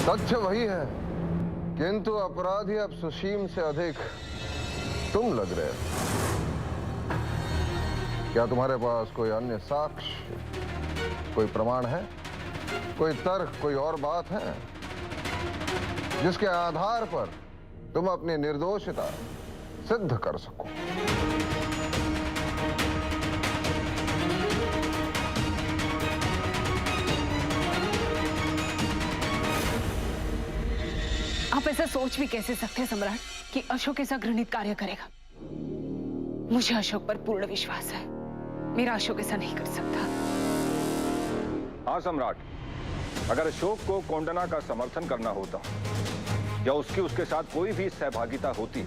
तथ्य वही है, किंतु अपराधी अब सुशीम से अधिक तुम लग रहे हो। क्या तुम्हारे पास कोई अन्य साक्ष्य, कोई प्रमाण है, कोई तर्क, कोई और बात है जिसके आधार पर तुम अपनी निर्दोषता सिद्ध कर सको? आप ऐसा सोच भी कैसे सकते हैं सम्राट कि अशोक ऐसा घृणित कार्य करेगा? मुझे अशोक पर पूर्ण विश्वास है। मेरा अशोक ऐसा नहीं कर सकता। हाँ सम्राट, अगर अशोक को कोंडना का समर्थन करना होता या उसके साथ कोई भी सहभागिता होती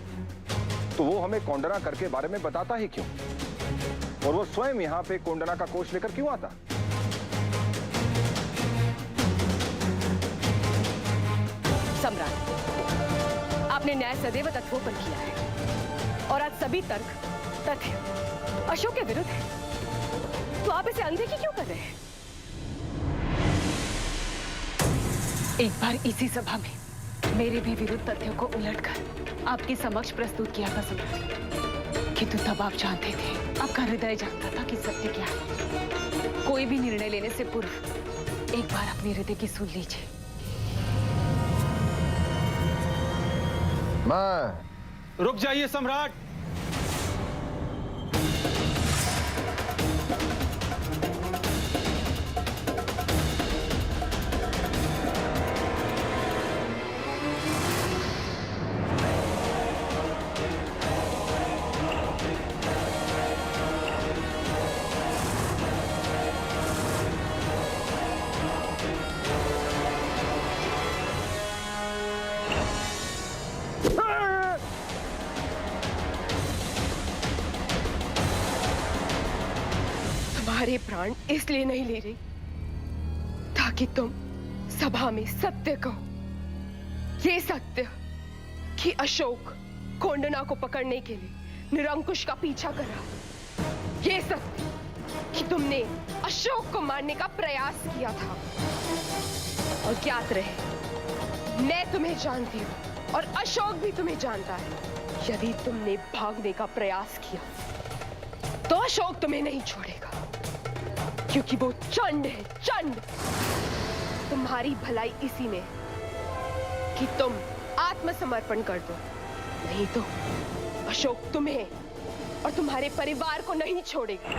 तो वो हमें कोंडना कर के बारे में बताता ही क्यों? और वो स्वयं यहाँ पे कोंडना का कोष लेकर क्यों आता? सम्राट, आपने न्याय सदैव तथ्यों पर किया है और आज सभी तर्क तथ्य अशोक के विरुद्ध है, तो आप इसे अनदेखी क्यों कर रहे हैं? एक बार इसी सभा में मेरे भी विरुद्ध तथ्यों को उलटकर आपके समक्ष प्रस्तुत किया था सम्राट, किंतु तब आप जानते थे, आपका हृदय जानता था कि सत्य क्या है। कोई भी निर्णय लेने से पूर्व एक बार अपने हृदय की सुन लीजिए। मैं रुक जाइए सम्राट। तुम्हारे प्राण इसलिए नहीं ले रही ताकि तुम सभा में सत्य कहो। ये सत्य कि अशोक कोंडना को पकड़ने के लिए निरंकुश का पीछा कर रहा। ये सत्य कि तुमने अशोक को मारने का प्रयास किया था। और ज्ञात रहे, मैं तुम्हें जानती हूं और अशोक भी तुम्हें जानता है। यदि तुमने भागने का प्रयास किया तो अशोक तुम्हें नहीं छोड़ेगा, क्योंकि वो चंड है, चंड। तुम्हारी भलाई इसी में कि तुम आत्मसमर्पण कर दो, नहीं तो अशोक तुम्हें और तुम्हारे परिवार को नहीं छोड़ेगा।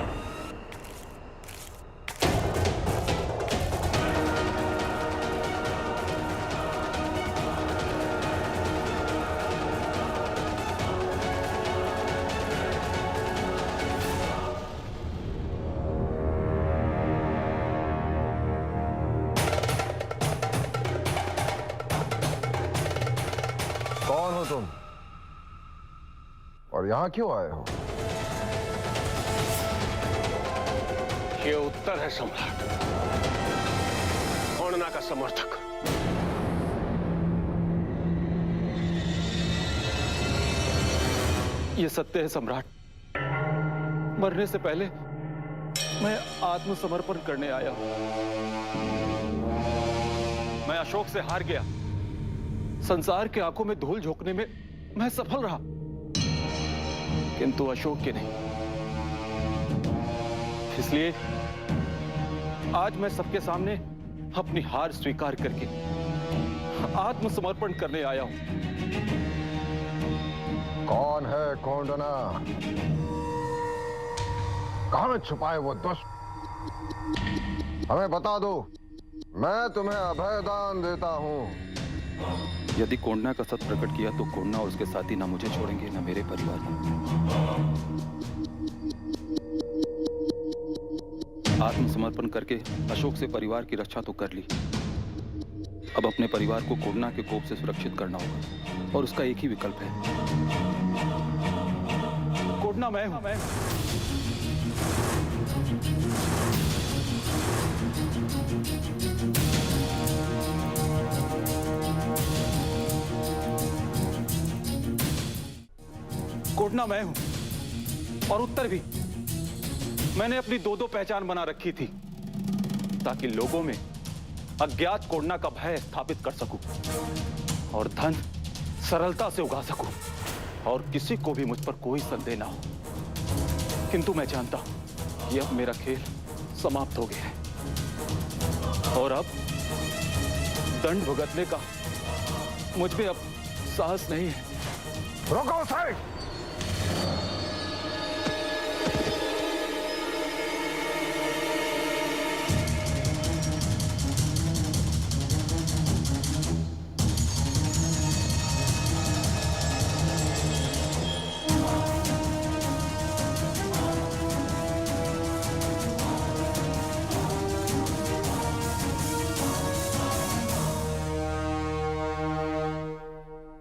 कौन हो तुम और यहां क्यों आए हो? ये उत्तर है सम्राट। कोंडना का समर्थक। ये सत्य है सम्राट। मरने से पहले मैं आत्मसमर्पण करने आया हूं। मैं अशोक से हार गया। संसार के आंखों में धूल झोंकने में मैं सफल रहा, किंतु अशोक के नहीं। इसलिए आज मैं सबके सामने अपनी हार स्वीकार करके आत्मसमर्पण करने आया हूं। कौन है कोंडना? कहां छुपाए वो दुष्ट? हमें बता दो, मैं तुम्हें अभयदान देता हूं। यदि कोंडना का सत्य प्रकट किया तो कोंडना और उसके साथी ना मुझे छोड़ेंगे ना मेरे परिवार को। आत्मसमर्पण करके अशोक से परिवार की रक्षा तो कर ली, अब अपने परिवार को कोंडना के कोप से सुरक्षित करना होगा और उसका एक ही विकल्प है। कोंडना मैं हूं। कोंडना मैं हूं और उत्तर भी। मैंने अपनी दो पहचान बना रखी थी ताकि लोगों में अज्ञात कोंडना का भय स्थापित कर सकूं और धन सरलता से उगा सकूं और किसी को भी मुझ पर कोई संदेह ना हो। किंतु मैं जानता हूं कि अब मेरा खेल समाप्त हो गया है और अब दंड भुगतने का मुझ में अब साहस नहीं है। रोको सारे!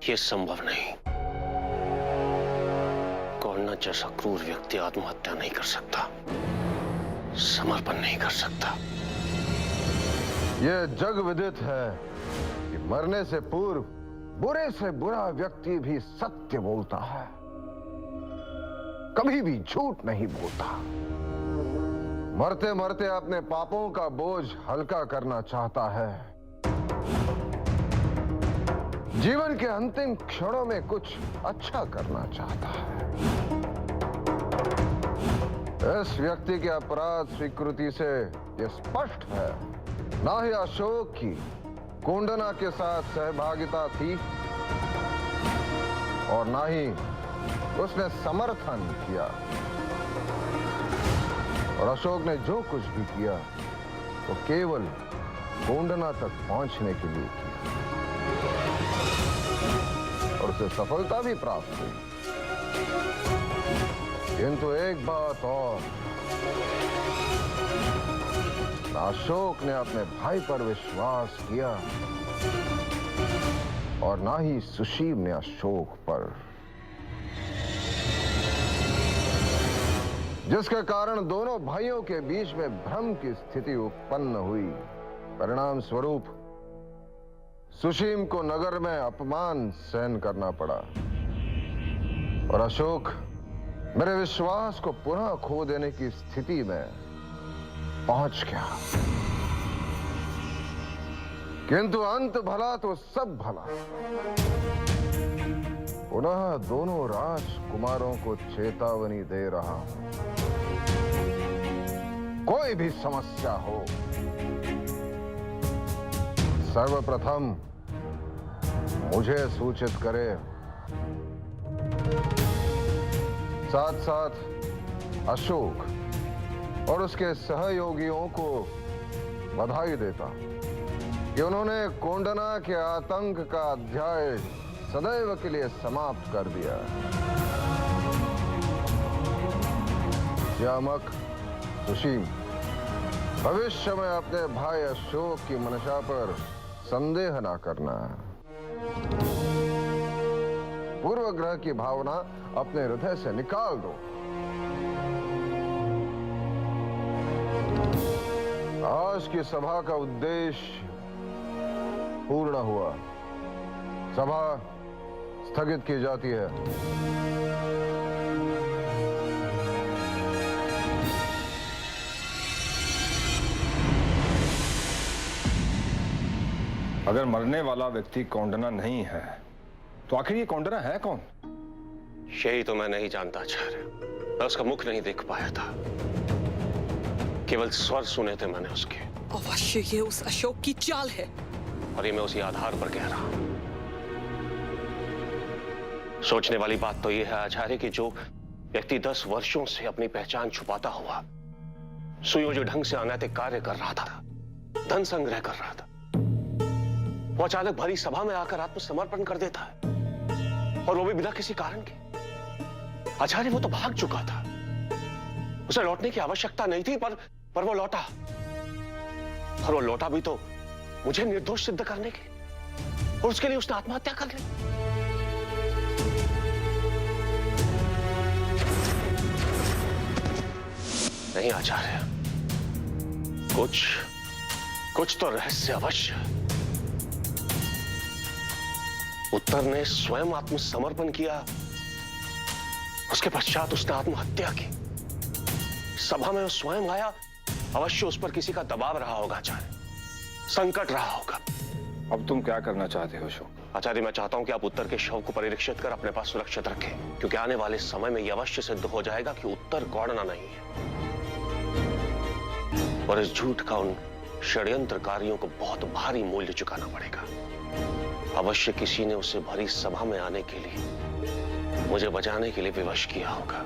ये संभव नहीं। कोंडना जैसा क्रूर व्यक्ति आत्महत्या नहीं कर सकता, समर्पण नहीं कर सकता। यह जग विदित है कि मरने से पूर्व बुरे से बुरा व्यक्ति भी सत्य बोलता है, कभी भी झूठ नहीं बोलता। मरते मरते अपने पापों का बोझ हल्का करना चाहता है, जीवन के अंतिम क्षणों में कुछ अच्छा करना चाहता है। इस व्यक्ति के अपराध स्वीकृति से यह स्पष्ट है, ना ही अशोक की कोंडना के साथ सहभागिता थी और ना ही उसने समर्थन किया, और अशोक ने जो कुछ भी किया वो केवल कोंडना तक पहुंचने के लिए किया और उसे सफलता भी प्राप्त हुई। किंतु एक बात और, अशोक ने अपने भाई पर विश्वास किया और ना ही सुशील ने अशोक पर, जिसके कारण दोनों भाइयों के बीच में भ्रम की स्थिति उत्पन्न हुई। परिणाम स्वरूप सुशील को नगर में अपमान सहन करना पड़ा और अशोक मेरे विश्वास को पुनः खो देने की स्थिति में पहुंच गया। किंतु अंत भला तो सब भला। पुनः दोनों राजकुमारों को चेतावनी दे रहा हूं, कोई भी समस्या हो, सर्वप्रथम मुझे सूचित करे। साथ साथ अशोक और उसके सहयोगियों को बधाई देता कि उन्होंने कोंडना के आतंक का अध्याय सदैव के लिए समाप्त कर दिया। श्यामक, सुशील, भविष्य में अपने भाई अशोक की मंशा पर संदेह ना करना। पूर्वग्रह की भावना अपने हृदय से निकाल दो। आज की सभा का उद्देश्य पूर्ण हुआ। सभा स्थगित की जाती है। अगर मरने वाला व्यक्ति कोंडना नहीं है तो आखिर ये कोंडना है कौन? यही तो मैं नहीं जानता आचार्य। मैं उसका मुख नहीं देख पाया था, केवल स्वर सुने थे मैंने उसके। अवश्य ये उस अशोक की चाल है, और ये मैं उसी आधार पर कह रहा हूं। सोचने वाली बात तो यह है आचार्य कि जो व्यक्ति 10 वर्षों से अपनी पहचान छुपाता हुआ सुयोग्य ढंग से अनैतिक कार्य कर रहा था, धन संग्रह कर रहा था, वो अचानक भरी सभा में आकर आत्मसमर्पण कर देता है, और वो भी बिना किसी कारण के। आचार्य वो तो भाग चुका था, उसे लौटने की आवश्यकता नहीं थी, पर वो लौटा, और वो लौटा भी तो मुझे निर्दोष सिद्ध करने के लिए, और उसके लिए उसने आत्महत्या कर ली। नहीं आचार्य, कुछ तो रहस्य अवश्य। उत्तर ने स्वयं आत्मसमर्पण किया, उसके पश्चात उसने आत्महत्या की। सभा में वो स्वयं आया, अवश्य उस पर किसी का दबाव रहा होगा आचार्य। संकट रहा होगा। अब तुम क्या करना चाहते हो अशोक? आचार्य, मैं चाहता हूं कि आप उत्तर के शव को परिरक्षित कर अपने पास सुरक्षित रखें, क्योंकि आने वाले समय में यह अवश्य सिद्ध हो जाएगा कि उत्तर कौड़ना नहीं है, और इस झूठ का उन षड्यंत्रकारियों को बहुत भारी मूल्य चुकाना पड़ेगा। अवश्य किसी ने उसे भरी सभा में आने के लिए, मुझे बचाने के लिए विवश किया होगा।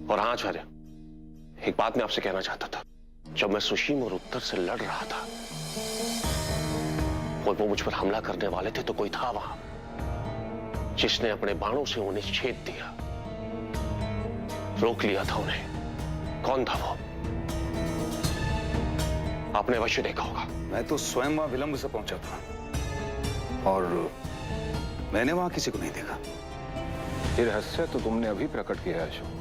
और हाँ आचार्य, एक बात मैं आपसे कहना चाहता था। जब मैं सुशीम और उत्तर से लड़ रहा था और वो मुझ पर हमला करने वाले थे, तो कोई था वहां जिसने अपने बाणों से उन्हें छेद दिया, रोक लिया था उन्हें। कौन था वो? आपने अवश्य देखा होगा। मैं तो स्वयं वहां विलंब से पहुंचा था और मैंने वहां किसी को नहीं देखा। ये रहस्य तो तुमने अभी प्रकट किया है अशोक,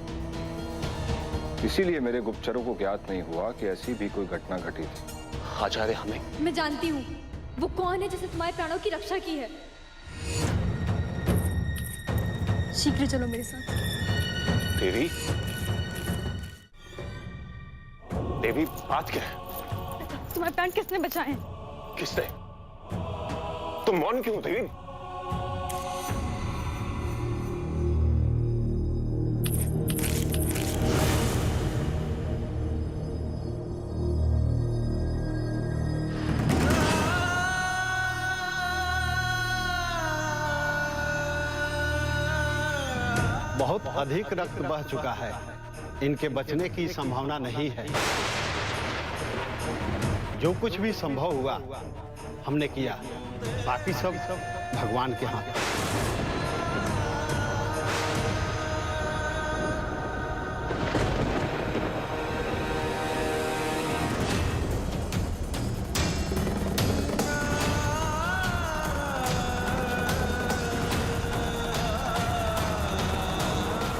इसीलिए मेरे गुप्तचरों को ज्ञात नहीं हुआ कि ऐसी भी कोई घटना घटी थी। आचार्य, हमें मैं जानती हूँ वो कौन है जिसने तुम्हारे प्राणों की रक्षा की है। शीघ्र चलो मेरे साथ। देवी, देवी बात क्या है? तुम्हारे प्राण किसने बचाए? किसने? तुम मौन क्यों देवी? बहुत अधिक रक्त बह चुका है, इनके बचने की संभावना नहीं है। जो कुछ भी संभव हुआ हमने किया, बाकी सब भगवान के हाथ।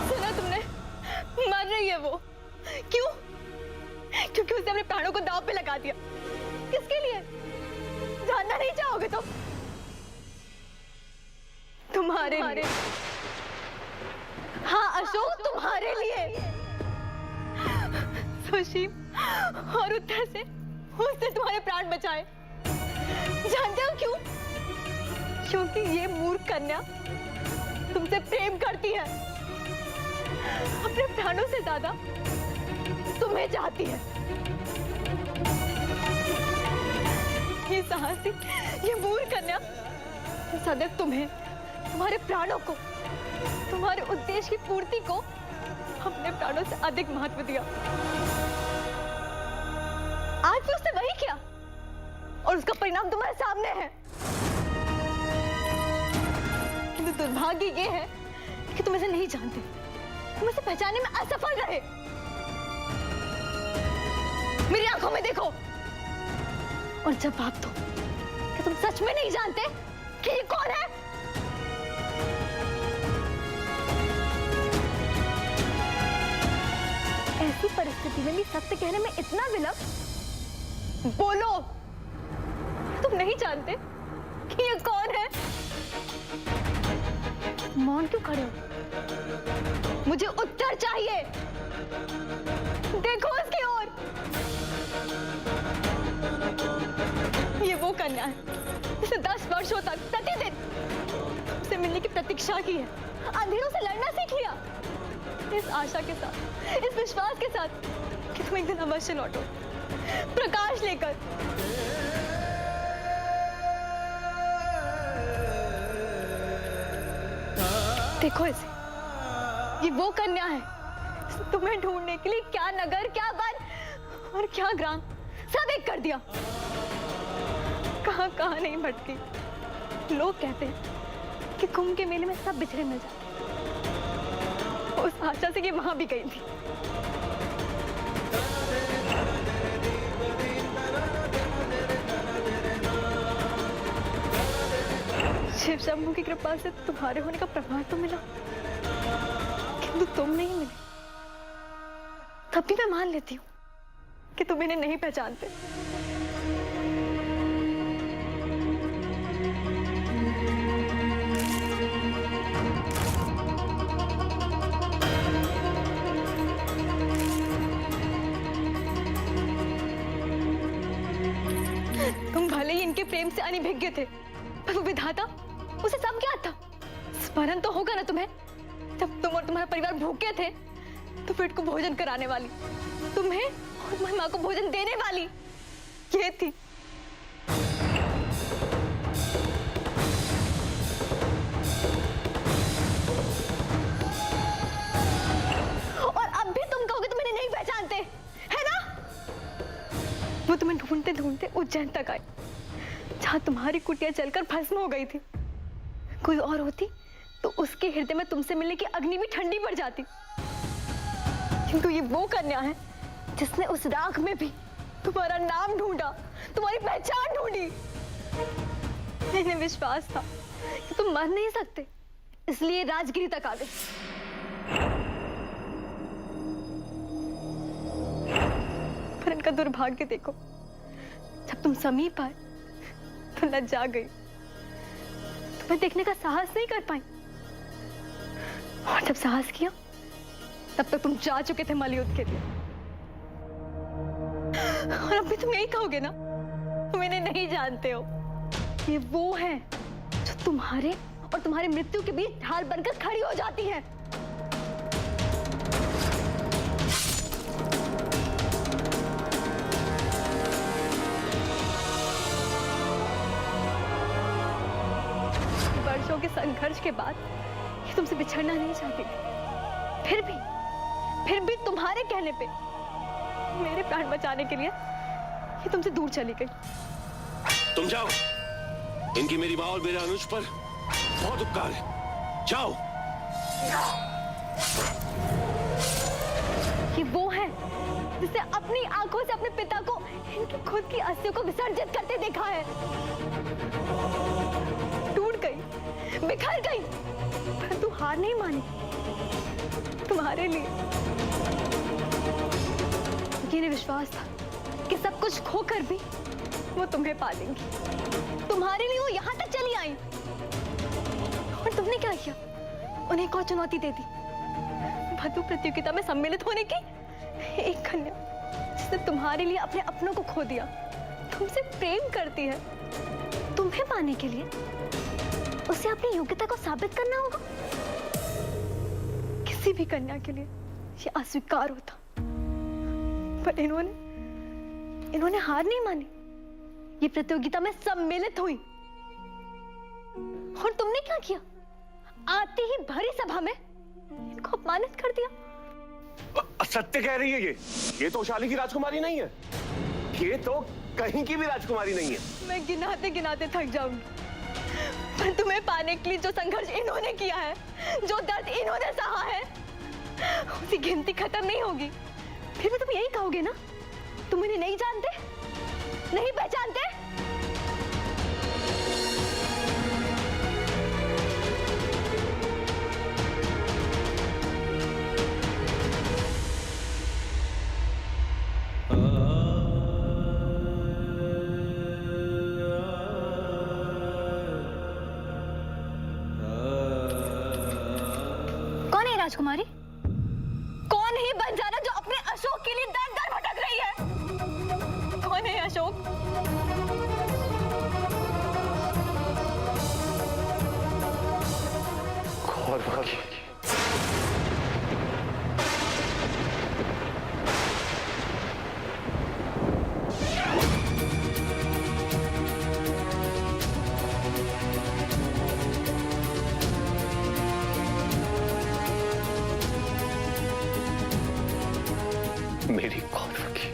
सुना तुमने? मर रही है वो। क्यों? क्योंकि उसने अपने प्राणों को दांव पे लगा दिया। किसके लिए? जानना नहीं चाहोगे तुम? तुम्हारे लिए। हाँ अशोक, तुम्हारे लिए। सुशीम और उत्तर से उसने तुम्हारे प्राण बचाए। जानते हो क्यों? क्योंकि ये मूर्ख कन्या तुमसे प्रेम करती है, अपने प्राणों से ज्यादा तुम्हें चाहती है। ये साहसी, ये मूर्ख कन्या सदैव तुम्हें, तुम्हारे प्राणों को, तुम्हारे उद्देश्य की पूर्ति को अपने प्राणों से अधिक महत्व दिया। आज भी उसने वही किया और उसका परिणाम तुम्हारे सामने है। किंतु दुर्भाग्य ये है कि तुम इसे नहीं जानते, तुम इसे पहचानने में असफल रहे। मेरी आंखों में देखो और जवाब दो कि तुम सच में नहीं जानते कि ये कौन है। ऐसी परिस्थिति में भी सत्य कहने में इतना विलंब? बोलो, तुम नहीं जानते कि ये कौन है? मौन क्यों खड़े हो? मुझे उत्तर चाहिए। देखो इसकी ओर। ये वो कन्या है जिसने 10 वर्षों तक प्रतिदिन उससे मिलने की प्रतीक्षा की है, अंधेरों से लड़ना सीख लिया, इस आशा के साथ, इस विश्वास के साथ कि तुम एक दिन अवश्य लौटो प्रकाश लेकर। देखो इसे, ये वो कन्या है जिसने तुम्हें ढूंढने के लिए क्या नगर, क्या वन और क्या ग्राम सब एक कर दिया। कहां नहीं भटकी। लोग कहते हैं कि कुंभ के मेले में सब बिछड़े मिल जाते, उस आशा से कि वहां भी गई थी। शिव शंभू की कृपा से तुम्हारे होने का प्रमाण तो मिला, किंतु तुम नहीं मिले। तब भी मैं मान लेती हूँ कि तुम इन्हें नहीं पहचानते। प्रेम से अनिभिज्ञ थे, पर वो विधाता, उसे सब ज्ञात था। स्मरण तो होगा ना तुम्हें, जब तुम और तुम्हारा परिवार भूखे थे तो पेट को भोजन कराने वाली, तुम्हें और तुम्हारी माँ को भोजन देने वाली ये थी। और अब भी तुम कहोगे तुम इन्हें नहीं पहचानते, है ना? वो तुम्हें ढूंढते ढूंढते उज्जैन तक आए, जहां तुम्हारी कुटिया जलकर भस्म हो गई थी। कोई और होती तो उसके हृदय में तुमसे मिलने की अग्नि भी ठंडी पड़ जाती, किंतु ये वो कन्या है जिसने उस राख में भी तुम्हारा नाम ढूंढा, तुम्हारी पहचान ढूंढी। इन्हें विश्वास था कि तुम मर नहीं सकते, इसलिए राजगिरी तक आ गए। पर इनका दुर्भाग्य देखो, जब तुम समीप आए तो लज्जा गई, तुम्हें देखने का साहस नहीं कर पाई, और जब साहस किया तब तक तुम जा चुके थे मलयुद्ध के लिए। और अब भी तुम यही कहोगे ना, तुम इन्हें नहीं जानते हो। ये वो है जो तुम्हारे और तुम्हारी मृत्यु के बीच ढाल बनकर खड़ी हो जाती है। वर्षों के संघर्ष के बाद ये तुमसे बिछड़ना नहीं चाहती थी, फिर भी तुम्हारे कहने पे मेरे प्राण बचाने के लिए ये तुमसे दूर चली गई। तुम जाओ, इनकी मेरी माँ और मेरे अनुज पर बहुत उपकार है, जाओ। ये वो है जिसे अपनी आंखों से अपने पिता को इनकी खुद की अस्थियों को विसर्जित करते देखा है। टूट गई, बिखर गई, परंतु हार नहीं मानी तुम्हारे लिए। इन्हें विश्वास था कि सब कुछ खोकर भी वो तुम्हें पालेंगी। तुम्हारे लिए वो यहाँ तक चली आई, और तुमने क्या किया? उन्हें एक और चुनौती दे दी, वधु प्रतियोगिता में सम्मिलित होने की। एक कन्या जिसने तुम्हारे लिए अपने अपनों को खो दिया, तुमसे प्रेम करती है, तुम्हें पाने के लिए उसे अपनी योग्यता को साबित करना होगा। किसी भी कन्या के लिए ये अस्वीकार होता, पर इन्होंने हार नहीं मानी, ये प्रतियोगिता में सम्मिलित हुई। और तुमने क्या किया? आते ही भरी सभा में इनको अपमानित कर दिया। सत्य कह रही है ये तो शाली की राजकुमारी नहीं है, ये तो कहीं की भी राजकुमारी नहीं है। मैं गिनाते गिनाते थक जाऊंगी, पर तुम्हें पाने के लिए जो संघर्ष इन्होंने किया है, जो दर्द इन्होंने सहा है, उसकी गिनती खत्म नहीं होगी। फिर भी तुम यही कहोगे ना, तुम इन्हें नहीं जानते, नहीं पहचानते? कौन है राजकुमारी? कौन है बंजारा जो अपने अशोक के लिए दर दर भटक रही है? कौन है अशोक? मेरी कौन रखी?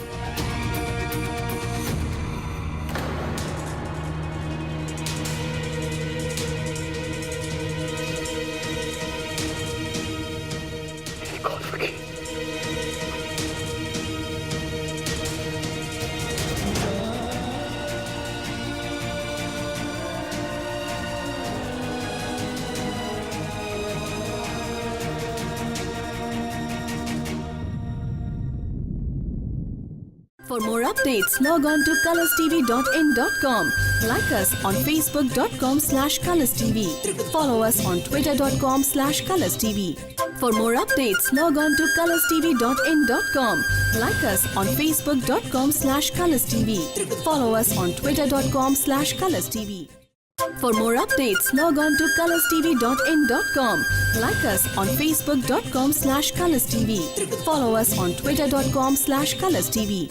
For more updates, log on to colorstv.in.com. Like us on facebook.com/colorstv. Follow us on twitter.com/colorstv. For more updates, log on to colorstv.in.com. Like us on facebook.com/colorstv. Follow us on twitter.com/colorstv. For more updates, log on to colorstv.in.com. Like us on facebook.com/colorstv. Follow us on twitter.com/colorstv.